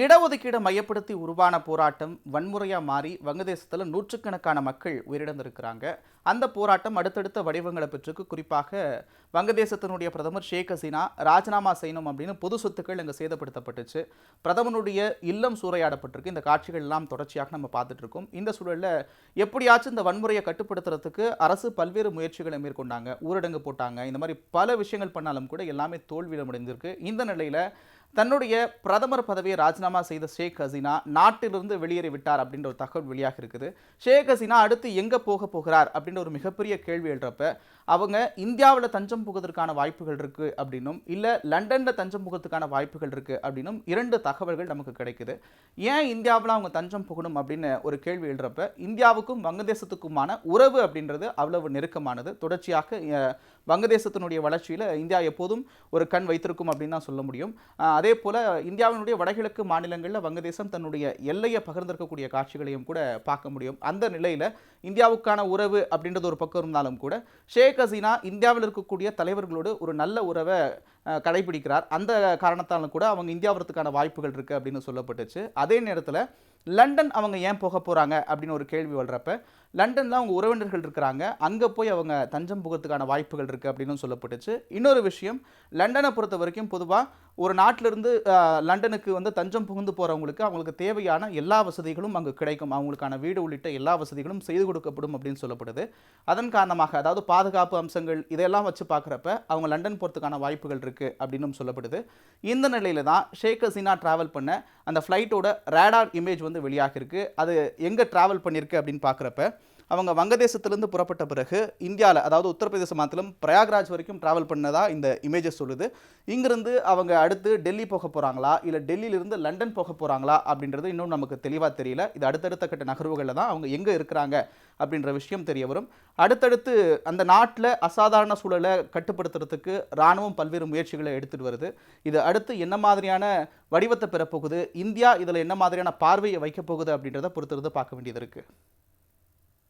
இடஒதுக்கீடை மையப்படுத்தி உருவான போராட்டம் வன்முறையா மாறி வங்கதேசத்துல நூற்றுக்கணக்கான மக்கள் உயிரிழந்திருக்கிறாங்க. அந்த போராட்டம் அடுத்தடுத்த வடிவங்களை பெற்றிருக்கு. குறிப்பாக வங்கதேசத்தினுடைய பிரதமர் ஷேக் ஹசீனா ராஜினாமா செய்யணும் அப்படின்னு பொது சொத்துக்கள் அங்கே சேதப்படுத்தப்பட்டுச்சு. பிரதமருடைய இல்லம் சூறையாடப்பட்டிருக்கு. இந்த காட்சிகள் எல்லாம் தொடர்ச்சியாக நம்ம பார்த்துட்டு இருக்கோம். இந்த சூழல்ல எப்படியாச்சும் இந்த வன்முறையை கட்டுப்படுத்துறதுக்கு அரசு பல்வேறு முயற்சிகளை மேற்கொண்டாங்க. ஊரடங்கு போட்டாங்க. இந்த மாதிரி பல விஷயங்கள் பண்ணாலும் கூட எல்லாமே தோல்வியடைந்திருக்கு. இந்த நிலையில தன்னுடைய பிரதமர் பதவியை ராஜினாமா செய்த ஷேக் ஹசீனா நாட்டிலிருந்து வெளியேறி விட்டார் அப்படின்ற ஒரு தகவல் வெளியாக இருக்குது. ஷேக் ஹசீனா அடுத்து எங்க போக போகிறார் அப்படின்ற ஒரு மிகப்பெரிய கேள்வி எழுறப்ப அவங்க இந்தியாவில் தஞ்சம் புகுவதற்கான வாய்ப்புகள் இருக்கு அப்படின்னும் இல்ல லண்டன்ல தஞ்சம் புகுவதற்கான வாய்ப்புகள் இருக்கு அப்படின்னும் இரண்டு தகவல்கள் நமக்கு கிடைக்குது. ஏன் இந்தியாவில் அவங்க தஞ்சம் புகணும் அப்படின்னு ஒரு கேள்வி எழுறப்ப இந்தியாவுக்கும் வங்கதேசத்துக்குமான உறவு அப்படின்றது அவ்வளவு நெருக்கமானது. தொடர்ச்சியாக வங்கதேசத்தினுடைய வளர்ச்சியில் இந்தியா எப்போதும் ஒரு கண் வைத்திருக்கும் அப்படின்னு தான் சொல்ல முடியும். அதே போல இந்தியாவினுடைய வடகிழக்கு மாநிலங்களில் வங்கதேசம் தன்னுடைய எல்லையை பகிர்ந்திருக்கக்கூடிய காட்சிகளையும் கூட பார்க்க முடியும். அந்த நிலையில் இந்தியாவுக்கான உறவு அப்படின்றது ஒரு பக்கம் இருந்தாலும் கூட ஷேக் ஹசீனா இந்தியாவில் இருக்கக்கூடிய தலைவர்களோடு ஒரு நல்ல உறவை கடைபிடிக்கிறார். அந்த காரணத்தாலும் கூட அவங்க இந்தியா வரத்துக்கான வாய்ப்புகள் இருக்குது அப்படின்னு சொல்லப்பட்டுச்சு. அதே நேரத்தில் லண்டன் அவங்க ஏன் போக போகிறாங்க அப்படின்னு ஒரு கேள்வி வர்றப்ப லண்டனில் அவங்க உறவினர்கள் இருக்கிறாங்க, அங்கே போய் அவங்க தஞ்சம் புகத்துக்கான வாய்ப்புகள் இருக்குது அப்படின்னு சொல்லப்பட்டுச்சு. இன்னொரு விஷயம், லண்டனை பொறுத்த வரைக்கும் பொதுவாக ஒரு நாட்டிலிருந்து லண்டனுக்கு வந்து தஞ்சம் புகுந்து போகிறவங்களுக்கு அவங்களுக்கு தேவையான எல்லா வசதிகளும் அங்கே கிடைக்கும். அவங்களுக்கான வீடு உள்ளிட்ட எல்லா வசதிகளும் செய்து கொடுக்கப்படும் அப்படின்னு சொல்லப்படுது. அதன் காரணமாக அதாவது பாதுகாப்பு அம்சங்கள் இதையெல்லாம் வச்சு பார்க்குறப்ப அவங்க லண்டன் போகிறதுக்கான வாய்ப்புகள் இருக்குது அப்படின்னு சொல்லப்படுது. இந்த நிலையில தான் ஷேக் ஹசீனா ட்ராவல் பண்ண அந்த ஃப்ளைட்டோட ரேடார் இமேஜ் வந்து வெளியாக இருக்குது. அது எங்கே ட்ராவல் பண்ணியிருக்கு அப்படின்னு பார்க்குறப்ப அவங்க வங்கதேசத்திலிருந்து புறப்பட்ட பிறகு இந்தியாவில் அதாவது உத்தரப்பிரதேச மாநிலம் பிரயாக்ராஜ் வரைக்கும் ட்ராவல் பண்ணதா இந்த இமேஜஸ் சொல்லுது. இங்கிருந்து அவங்க அடுத்து டெல்லி போக போகிறாங்களா இல்லை டெல்லியிலிருந்து லண்டன் போக போகிறாங்களா அப்படின்றது இன்னும் நமக்கு தெளிவாக தெரியல. இது அடுத்தடுத்த கட்ட நகர்வுகளில் தான் அவங்க எங்கே இருக்கிறாங்க அப்படின்ற விஷயம் தெரிய வரும். அடுத்தடுத்து அந்த நாட்டில் அசாதாரண சூழலை கட்டுப்படுத்துறதுக்கு இராணுவம் பல்வேறு முயற்சிகளை எடுத்துகிட்டு வருது. இது அடுத்து என்ன மாதிரியான வடிவத்தை பெறப்போகுது, இந்தியா இதில் என்ன மாதிரியான பார்வையை வைக்கப் போகுது அப்படின்றத பொறுத்திருந்து பார்க்க வேண்டியது இருக்குது.